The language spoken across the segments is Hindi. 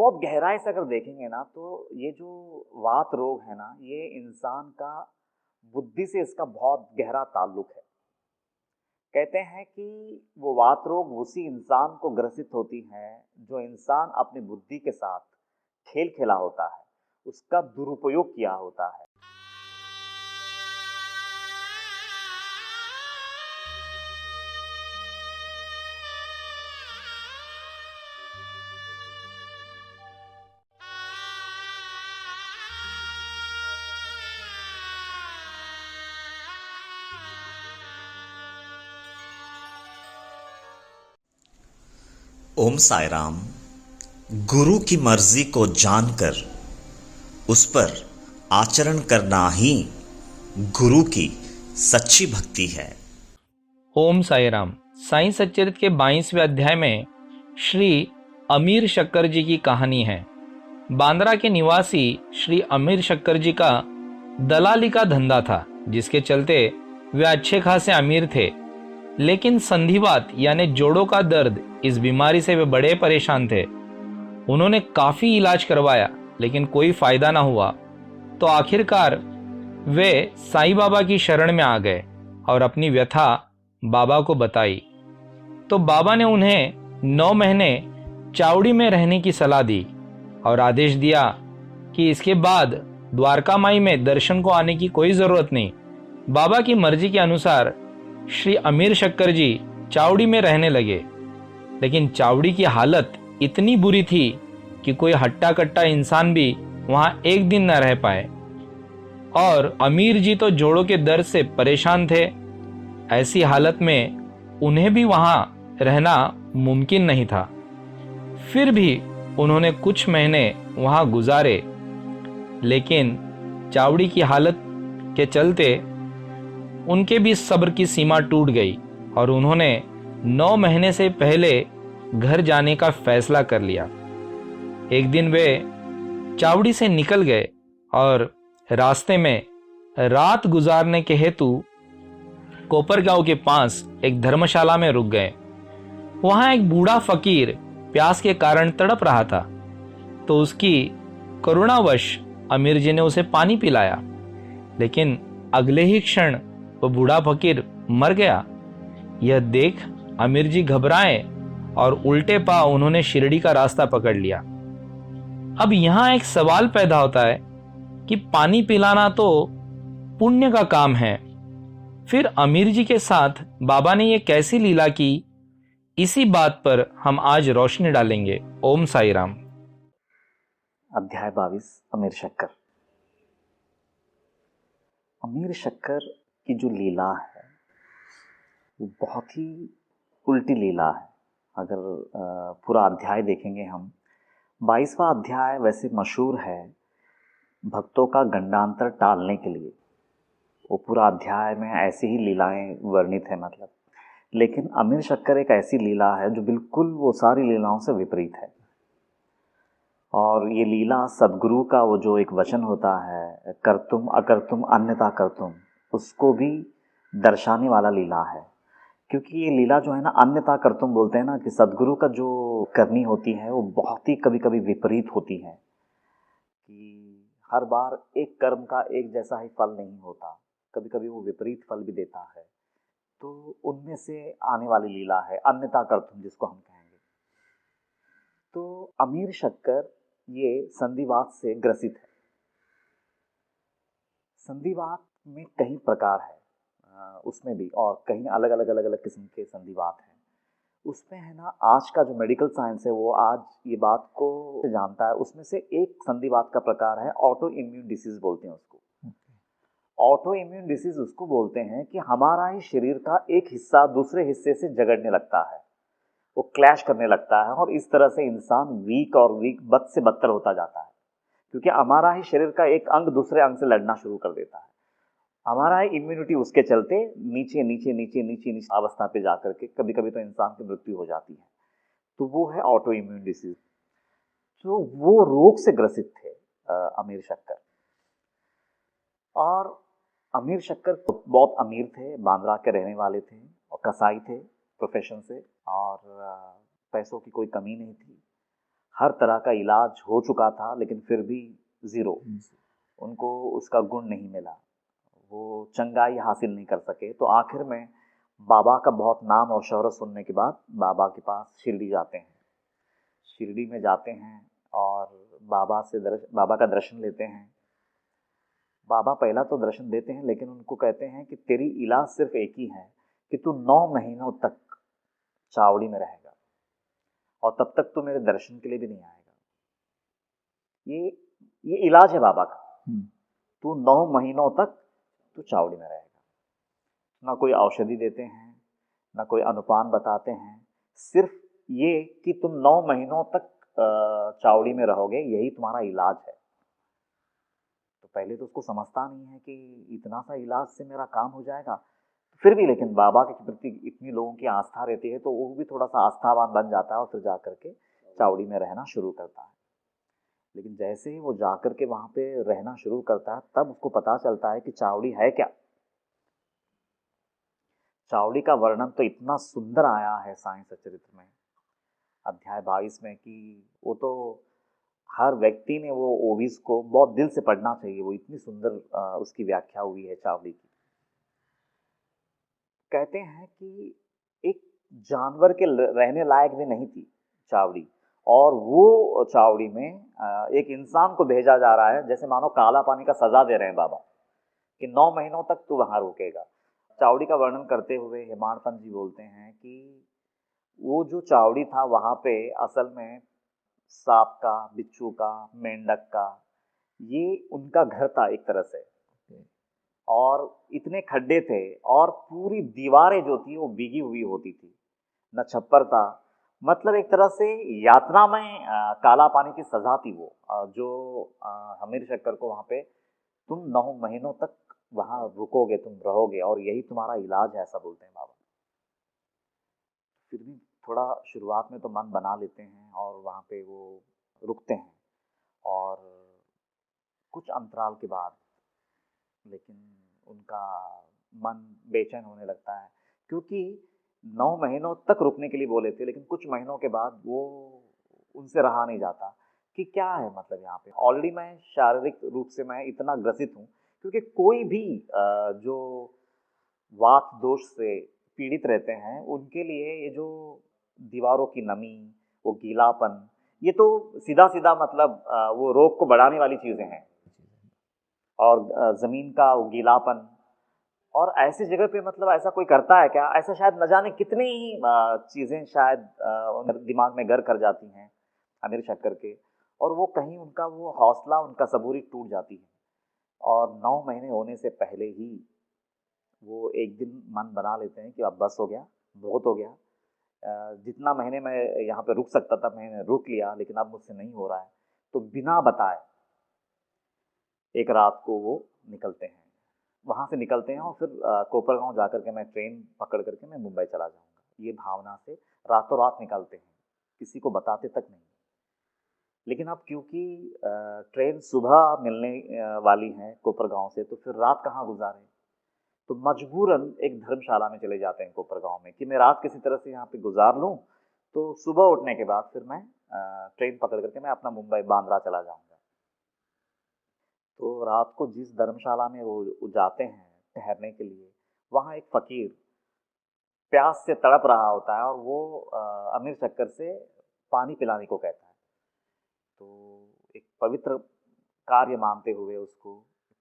बहुत गहराई से अगर देखेंगे ना तो ये जो वात रोग है ना, ये इंसान का बुद्धि से इसका बहुत गहरा ताल्लुक है। कहते हैं कि वो वात रोग उसी इंसान को ग्रसित होती है जो इंसान अपनी बुद्धि के साथ खेल खेला होता है, उसका दुरुपयोग किया होता है। ओम साई राम। गुरु की मर्जी को जानकर उस पर आचरण करना ही गुरु की सच्ची भक्ति है। ओम साई राम। साईं सच्चरित्र के 22वें अध्याय में श्री अमीर शक्कर जी की कहानी है। बांद्रा के निवासी श्री अमीर शक्कर जी का दलाली का धंधा था, जिसके चलते वे अच्छे खासे अमीर थे। लेकिन संधिवात यानी जोड़ों का दर्द, इस बीमारी से वे बड़े परेशान थे। उन्होंने काफी इलाज करवाया लेकिन कोई फायदा ना हुआ। तो आखिरकार वे साईं बाबा की शरण में आ गए और अपनी व्यथा बाबा को बताई। तो बाबा ने उन्हें 9 महीने चावड़ी में रहने की सलाह दी और आदेश दिया कि इसके बाद द्वारका माई में दर्शन को आने की कोई जरूरत नहीं। बाबा की मर्जी के अनुसार श्री अमीर शक्कर जी चावड़ी में रहने लगे। लेकिन चावड़ी की हालत इतनी बुरी थी कि कोई हट्टा कट्टा इंसान भी वहां एक दिन न रह पाए। और अमीर जी तो जोड़ों के दर्द से परेशान थे। ऐसी हालत में उन्हें भी वहां रहना मुमकिन नहीं था। फिर भी उन्होंने कुछ महीने वहां गुजारे, लेकिन चावड़ी की हालत के चलते उनके भी सब्र की सीमा टूट गई और उन्होंने 9 महीने से पहले घर जाने का फैसला कर लिया। एक दिन वे चावड़ी से निकल गए और रास्ते में रात गुजारने के हेतु कोपरगांव के पास एक धर्मशाला में रुक गए। वहां एक बूढ़ा फकीर प्यास के कारण तड़प रहा था, तो उसकी करुणावश अमीर जी ने उसे पानी पिलाया। लेकिन अगले ही क्षण वो बूढ़ा फकीर मर गया। यह देख अमीर जी घबराए और उल्टे पांव उन्होंने शिरडी का रास्ता पकड़ लिया। अब यहां एक सवाल पैदा होता है कि पानी पिलाना तो पुण्य का काम है, फिर अमीर जी के साथ बाबा ने यह कैसी लीला की? इसी बात पर हम आज रोशनी डालेंगे। ओम साई राम। अध्याय 22 अमीर शक्कर। अमीर शक्कर की जो लीला है वो बहुत ही उल्टी लीला है। अगर पूरा अध्याय देखेंगे हम, 22वां अध्याय वैसे मशहूर है भक्तों का गंडांतर टालने के लिए। वो पूरा अध्याय में ऐसी ही लीलाएं वर्णित है मतलब। लेकिन अमीर शक्कर एक ऐसी लीला है जो बिल्कुल वो सारी लीलाओं से विपरीत है। और ये लीला सदगुरु का वो जो एक वचन होता है, कर्तुम अकर्तुम अन्यथा कर्तुम, उसको भी दर्शाने वाला लीला है। क्योंकि ये लीला जो है ना, अन्यथा कर्तुम बोलते हैं ना, कि सदगुरु का जो करनी होती है वो बहुत ही कभी कभी विपरीत होती है। कि हर बार एक कर्म का एक जैसा ही फल नहीं होता, कभी कभी वो विपरीत फल भी देता है। तो उनमें से आने वाली लीला है अन्यथा कर्तुम, जिसको हम कहेंगे। तो अमीर शक्कर ये संधिवात से ग्रसित है। संधिवात में कई प्रकार है, उसमें भी और कहीं अलग अलग किस्म के संधिवात हैं। उसमें है ना, आज का जो मेडिकल साइंस है वो आज ये बात को जानता है। उसमें से एक संधिवात का प्रकार है ऑटो इम्यून डिसीज बोलते हैं उसको। ऑटो इम्यून डिसीज उसको बोलते हैं कि हमारा ही शरीर का एक हिस्सा दूसरे हिस्से से झगड़ने लगता है, वो क्लैश करने लगता है, और इस तरह से इंसान वीक और वीक बद से बदतर होता जाता है। क्योंकि हमारा ही शरीर का एक अंग दूसरे अंग से लड़ना शुरू कर देता है। हमारा ही इम्यूनिटी उसके चलते नीचे नीचे नीचे नीचे नीचे अवस्था पे जाकर के कभी कभी तो इंसान की मृत्यु हो जाती है। तो वो है ऑटो इम्यून डिसीज। तो वो रोग से ग्रसित थे अमीर शक्कर। और अमीर शक्कर बहुत अमीर थे, बांद्रा के रहने वाले थे और कसाई थे प्रोफेशन से, और पैसों की कोई कमी नहीं थी। हर तरह का इलाज हो चुका था, लेकिन फिर भी ज़ीरो, उनको उसका गुण नहीं मिला, वो चंगाई हासिल नहीं कर सके। तो आखिर में बाबा का बहुत नाम और शोहरत सुनने के बाद बाबा के पास शिरडी जाते हैं। शिरडी में जाते हैं और बाबा का दर्शन लेते हैं। बाबा पहला तो दर्शन देते हैं, लेकिन उनको कहते हैं कि तेरी इलाज सिर्फ एक ही है कि तू 9 महीनों तक चावड़ी में रहेगा और तब तक तू मेरे दर्शन के लिए भी नहीं आएगा। ये इलाज है बाबा का। तू 9 महीनों तक तू चावड़ी में रहेगा। ना कोई औषधि देते हैं, ना कोई अनुपान बताते हैं, सिर्फ ये कि तुम 9 महीनों तक चावड़ी में रहोगे, यही तुम्हारा इलाज है। तो पहले तो उसको समझता नहीं है कि इतना सा इलाज से मेरा काम हो जाएगा। फिर भी लेकिन बाबा के प्रति इतनी लोगों की आस्था रहती है, तो वो भी थोड़ा सा आस्थावान बन जाता है और फिर जा करके चावड़ी में रहना शुरू करता है। लेकिन जैसे ही वो जा करके वहाँ पे रहना शुरू करता है, तब उसको पता चलता है कि चावड़ी है क्या। चावड़ी का वर्णन तो इतना सुंदर आया है साईं सच्चरित्र में, अध्याय 22 में, कि वो तो हर व्यक्ति ने वो ओविस को बहुत दिल से पढ़ना चाहिए। वो इतनी सुंदर उसकी व्याख्या हुई है चावड़ी की। कहते हैं कि एक जानवर के रहने लायक भी नहीं थी चावड़ी, और वो चावड़ी में एक इंसान को भेजा जा रहा है, जैसे मानो काला पानी का सजा दे रहे हैं बाबा कि 9 महीनों तक तू वहां रुकेगा। चावड़ी का वर्णन करते हुए हेमाड़ पंत जी बोलते हैं कि वो जो चावड़ी था वहां पे असल में सांप का, बिच्छू का, मेंढक का, ये उनका घर था एक तरह से। और इतने खड्डे थे और पूरी दीवारें जो थी वो भीगी हुई होती थी, न छप्पर था। मतलब एक तरह से यात्रा में काला पानी की सजा थी वो, जो हमीर शक्कर को वहाँ पे तुम 9 महीनों तक वहाँ रुकोगे, तुम रहोगे और यही तुम्हारा इलाज है, ऐसा बोलते हैं बाबा। फिर भी थोड़ा शुरुआत में तो मन बना लेते हैं और वहाँ पे वो रुकते हैं, और कुछ अंतराल के बाद लेकिन उनका मन बेचैन होने लगता है, क्योंकि 9 महीनों तक रुकने के लिए बोले थे, लेकिन कुछ महीनों के बाद वो उनसे रहा नहीं जाता कि क्या है मतलब यहाँ पे। ऑलरेडी मैं शारीरिक रूप से मैं इतना ग्रसित हूँ, क्योंकि कोई भी जो वात दोष से पीड़ित रहते हैं उनके लिए ये जो दीवारों की नमी, वो गीलापन, ये तो सीधा सीधा मतलब वो रोग को बढ़ाने वाली चीज़ें हैं। और ज़मीन का वो गीलापन, और ऐसी जगह पे मतलब ऐसा कोई करता है क्या? ऐसा शायद न जाने कितनी ही चीज़ें शायद दिमाग में घर कर जाती हैं अमीर शक्कर के, और वो कहीं उनका वो हौसला, उनका सबूरी टूट जाती है। और 9 महीने होने से पहले ही वो एक दिन मन बना लेते हैं कि अब बस हो गया, बहुत हो गया। जितना महीने मैं यहाँ पे रुक सकता था मैंने रुक लिया, लेकिन अब मुझसे नहीं हो रहा है। तो बिना बताए एक रात को वो निकलते हैं, वहाँ से निकलते हैं और फिर कोपरगांव जा कर के मैं ट्रेन पकड़ करके मैं मुंबई चला जाऊँगा, ये भावना से रातों रात निकलते हैं, किसी को बताते तक नहीं। लेकिन अब क्योंकि ट्रेन सुबह मिलने वाली है कोपरगांव से, तो फिर रात कहाँ गुजारें, तो मजबूरन एक धर्मशाला में चले जाते हैं कोपरगांव में कि मैं रात किसी तरह से यहाँ पे गुजार लूँ, तो सुबह उठने के बाद फिर मैं ट्रेन पकड़ करके मैं अपना मुंबई बांद्रा चला जाऊँगा। तो रात को जिस धर्मशाला में वो जाते हैं ठहरने के लिए, वहाँ एक फ़कीर प्यास से तड़प रहा होता है और वो अमीर शक्कर से पानी पिलाने को कहता है। तो एक पवित्र कार्य मानते हुए, उसको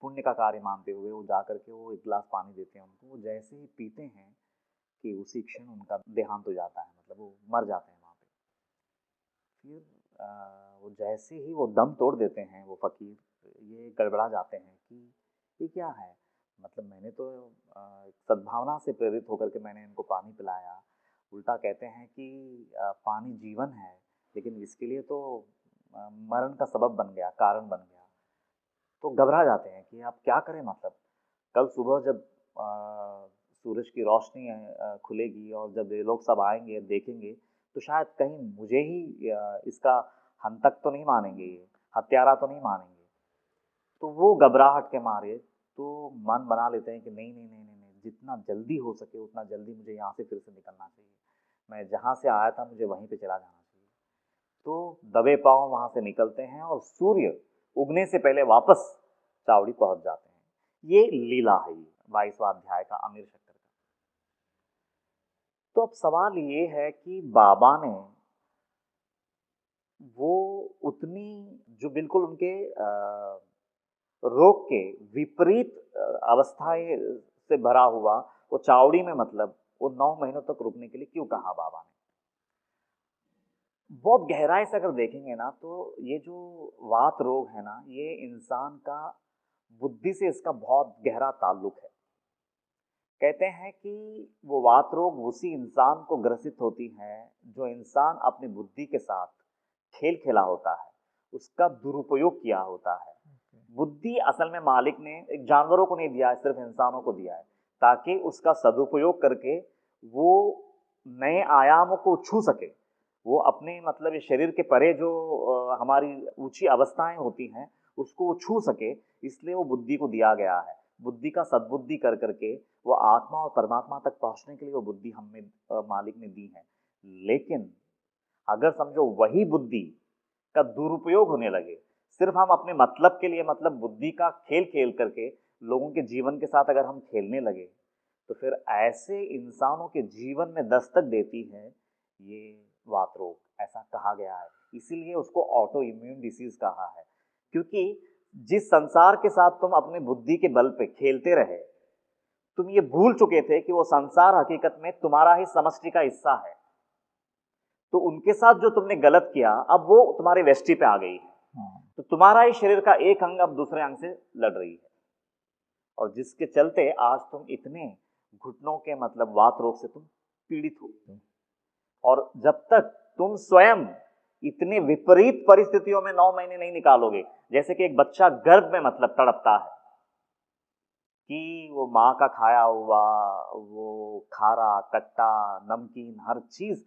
पुण्य का कार्य मानते हुए वो जा करके वो एक गिलास पानी देते हैं उनको। वो जैसे ही पीते हैं कि उसी क्षण उनका देहांत हो जाता है, मतलब वो मर जाते हैं वहाँ पे। फिर वो जैसे ही वो दम तोड़ देते हैं वो फ़कीर, ये गड़बड़ा जाते हैं कि ये क्या है, मतलब मैंने तो सद्भावना से प्रेरित होकर के मैंने इनको पानी पिलाया, उल्टा कहते हैं कि पानी जीवन है, लेकिन इसके लिए तो मरण का सबब बन गया, कारण बन गया। तो घबरा जाते हैं कि अब क्या करें, मतलब कल सुबह जब सूरज की रोशनी खुलेगी और जब ये लोग सब आएंगे देखेंगे, तो शायद कहीं मुझे ही इसका हंतक तो नहीं मानेंगे, ये हत्यारा तो नहीं मानेंगे। तो वो घबराहट के मारे तो मन बना लेते हैं कि नहीं नहीं नहीं नहीं नहीं, जितना जल्दी हो सके उतना जल्दी मुझे यहाँ से फिर से निकलना चाहिए। मैं जहाँ से आया था मुझे वहीं पे चला जाना चाहिए। तो दबे पांव वहां से निकलते हैं और सूर्य उगने से पहले वापस चावड़ी पहुंच जाते हैं। ये लीला है, ये 22वां अध्याय का अमीर शक्कर का। तो अब सवाल ये है कि बाबा ने वो उतनी जो बिल्कुल उनके रोग के विपरीत अवस्थाएं से भरा हुआ वो चावड़ी में, मतलब वो 9 महीनों तक रुकने के लिए क्यों कहा बाबा ने? बहुत गहराई से अगर देखेंगे ना तो ये जो वात रोग है ना, ये इंसान का बुद्धि से इसका बहुत गहरा ताल्लुक है। कहते हैं कि वो वात रोग उसी इंसान को ग्रसित होती है जो इंसान अपनी बुद्धि के साथ खेल खेला होता है, उसका दुरुपयोग किया होता है। बुद्धि असल में मालिक ने एक जानवरों को नहीं दिया है, सिर्फ इंसानों को दिया है, ताकि उसका सदुपयोग करके वो नए आयामों को छू सके। वो अपने मतलब इस शरीर के परे जो हमारी ऊंची अवस्थाएं होती हैं उसको वो छू सके, इसलिए वो बुद्धि को दिया गया है। बुद्धि का सद्बुद्धि कर करके वो आत्मा और परमात्मा तक पहुंचने के लिए वो बुद्धि हमें मालिक ने दी है। लेकिन अगर समझो वही बुद्धि का दुरुपयोग होने लगे, सिर्फ हम अपने मतलब के लिए, मतलब बुद्धि का खेल खेल करके लोगों के जीवन के साथ अगर हम खेलने लगे, तो फिर ऐसे इंसानों के जीवन में दस्तक देती है ये वात रोग, ऐसा कहा गया है। इसीलिए उसको ऑटो इम्यून डिसीज कहा है, क्योंकि जिस संसार के साथ तुम अपनी बुद्धि के बल पे खेलते रहे, तुम ये भूल चुके थे कि वो संसार हकीकत में तुम्हारा ही समष्टि का हिस्सा है। तो उनके साथ जो तुमने गलत किया, अब वो तुम्हारे वेष्टि पे आ गई है, तो तुम्हारा ही शरीर का एक अंग अब दूसरे अंग से लड़ रही है, और जिसके चलते आज तुम इतने घुटनों के मतलब वात रोग से तुम पीड़ित हो। और जब तक तुम स्वयं इतने विपरीत परिस्थितियों में 9 महीने नहीं निकालोगे, जैसे कि एक बच्चा गर्भ में मतलब तड़पता है कि वो माँ का खाया हुआ, वो खारा कट्टा नमकीन हर चीज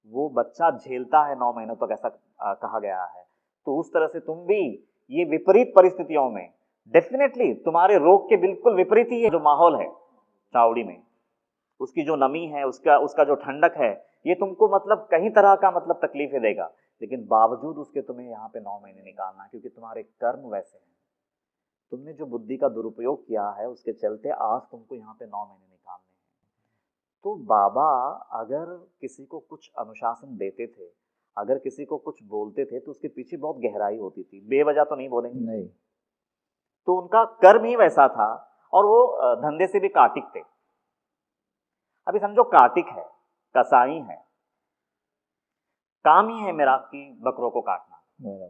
वो बच्चा झेलता है 9 महीनों तक, ऐसा कहा गया है। तो उस तरह से तुम भी ये विपरीत परिस्थितियों में, डेफिनेटली तुम्हारे रोग के बिल्कुल विपरीत ही है जो माहौल है चावड़ी में, उसकी जो नमी है, उसका जो ठंडक है, ये तुमको मतलब कई तरह का मतलब तकलीफें देगा, लेकिन बावजूद उसके तुम्हें यहाँ पे 9 महीने निकालना है, क्योंकि तुम्हारे कर्म वैसे हैं। तुमने जो बुद्धि का दुरुपयोग किया है उसके चलते आज तुमको यहाँ पे 9 महीने निकालने हैं। तो बाबा अगर किसी को कुछ अनुशासन देते थे, अगर किसी को कुछ बोलते थे, तो उसके पीछे बहुत गहराई होती थी, बेवजह तो नहीं बोलेंगे नहीं। तो उनका कर्म ही वैसा था, और वो धंधे से भी काटिक थे। अभी समझो काटिक है, कसाई है, काम ही है मेरा कि बकरों को काटना,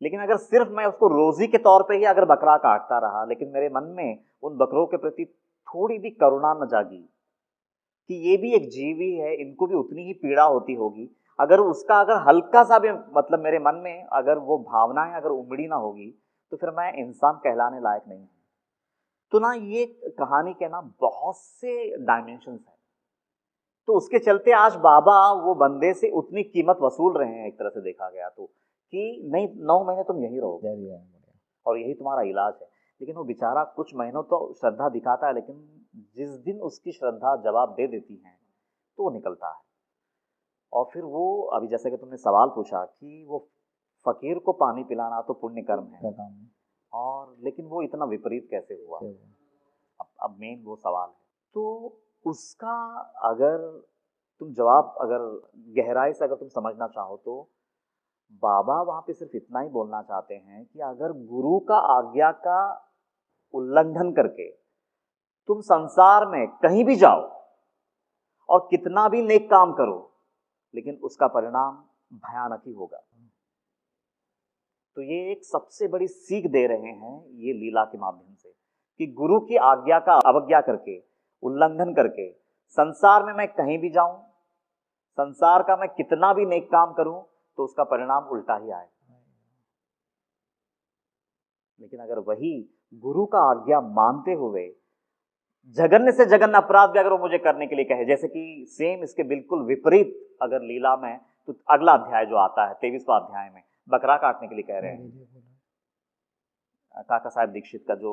लेकिन अगर सिर्फ मैं उसको रोजी के तौर पे ही अगर बकरा काटता रहा, लेकिन मेरे मन में उन बकरों के प्रति थोड़ी भी करुणा न जागी कि ये भी एक जीव ही है, इनको भी उतनी ही पीड़ा होती होगी, अगर उसका अगर हल्का सा भी मतलब मेरे मन में अगर वो भावनाएं अगर उमड़ी ना होगी, तो फिर मैं इंसान कहलाने लायक नहीं हूं। तो ना ये कहानी के ना बहुत से डायमेंशंस हैं। तो उसके चलते आज बाबा वो बंदे से उतनी कीमत वसूल रहे हैं, एक तरह से देखा गया तो, कि नहीं 9 महीने तुम यही रहोगे और यही तुम्हारा इलाज है। लेकिन वो बेचारा कुछ महीनों तो श्रद्धा दिखाता है, लेकिन जिस दिन उसकी श्रद्धा जवाब दे देती है तो वो निकलता है। और फिर वो अभी जैसे कि तुमने सवाल पूछा कि वो फकीर को पानी पिलाना तो पुण्य कर्म है, और लेकिन वो इतना विपरीत कैसे हुआ, अब मेन वो सवाल है। तो उसका अगर तुम जवाब अगर गहराई से अगर तुम समझना चाहो, तो बाबा वहां पे सिर्फ इतना ही बोलना चाहते हैं कि अगर गुरु का आज्ञा का उल्लंघन करके तुम संसार में कहीं भी जाओ और कितना भी नेक काम करो, लेकिन उसका परिणाम भयानक ही होगा। तो ये एक सबसे बड़ी सीख दे रहे हैं ये लीला के माध्यम से, कि गुरु की आज्ञा का अवज्ञा करके, उल्लंघन करके संसार में मैं कहीं भी जाऊं, संसार का मैं कितना भी नेक काम करूं, तो उसका परिणाम उल्टा ही आए। लेकिन अगर वही गुरु का आज्ञा मानते हुए जघन्य से जघन्य अपराध भी अगर वो मुझे करने के लिए कहे, जैसे कि सेम इसके बिल्कुल विपरीत अगर लीला में, तो अगला अध्याय जो आता है 23वां अध्याय में बकरा काटने के लिए कह रहे हैं, काका साहब दीक्षित का जो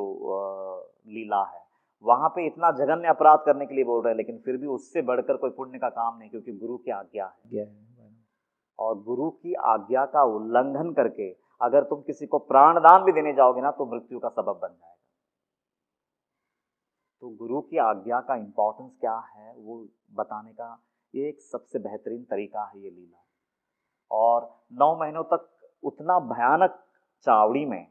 लीला है, वहां पे इतना जघन्य अपराध करने के लिए बोल रहे हैं, लेकिन फिर भी उससे बढ़कर कोई पुण्य का काम नहीं, क्योंकि गुरु की आज्ञा है। और गुरु की आज्ञा का उल्लंघन करके अगर तुम किसी को प्राणदान भी देने जाओगे ना तो मृत्यु का सबब बन जाएगा। तो गुरु की आज्ञा का इंपॉर्टेंस क्या है वो बताने का ये एक सबसे बेहतरीन तरीका है ये लीला। और 9 महीनों तक उतना भयानक चावड़ी में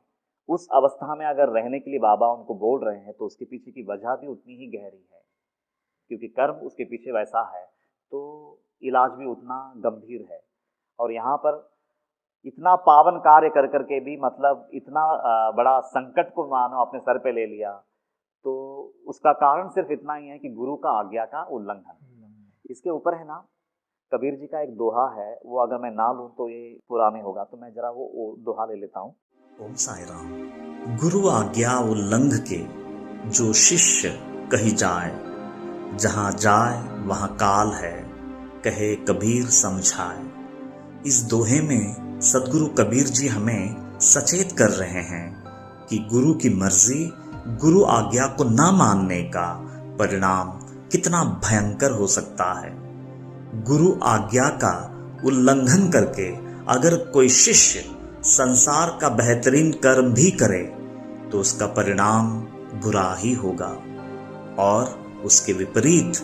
उस अवस्था में अगर रहने के लिए बाबा उनको बोल रहे हैं तो उसके पीछे की वजह भी उतनी ही गहरी है, क्योंकि कर्म उसके पीछे वैसा है तो इलाज भी उतना गंभीर है। और यहाँ पर इतना पावन कार्य कर करके भी मतलब इतना बड़ा संकट को मानो अपने सर पे ले लिया, तो उसका कारण सिर्फ इतना ही है कि गुरु का आज्ञा का उल्लंघन। इसके ऊपर है ना कबीर जी का एक दोहा है, वो अगर मैं ना लूँ तो ये पूरा नहीं होगा, तो मैं जरा वो दोहा ले लेता हूँ। ओम साई राम। गुरु आज्ञा उल्लंघ के जो शिष्य कही जाए, जहां जाए वहां काल है, कहे कबीर समझाए। इस दोहे में सदगुरु कबीर जी हमें सचेत कर रहे हैं कि गुरु की मर्जी, गुरु आज्ञा को ना मानने का परिणाम कितना भयंकर हो सकता है। गुरु आज्ञा का उल्लंघन करके अगर कोई शिष्य संसार का बेहतरीन कर्म भी करे तो उसका परिणाम बुरा ही होगा, और उसके विपरीत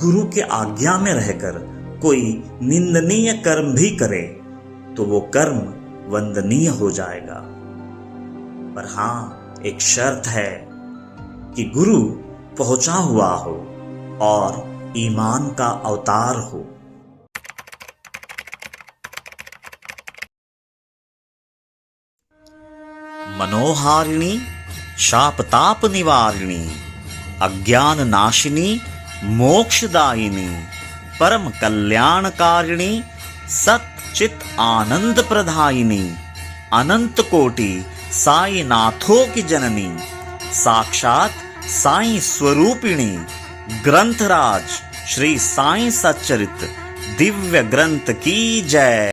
गुरु के आज्ञा में रहकर कोई निंदनीय कर्म भी करे तो वो कर्म वंदनीय हो जाएगा। पर हाँ, एक शर्त है कि गुरु पहुंचा हुआ हो और ईमान का अवतार हो। मनोहारिणी शापताप निवारिणी, अज्ञान नाशिनी मोक्षदायिनी, परम कल्याणकारिणी, सच्चित आनंद प्रदायिनी, अनंत कोटि साई नाथों की जननी, साक्षात साई स्वरूपिणी, ग्रंथराज श्री साई सच्चरित दिव्य ग्रंथ की जय।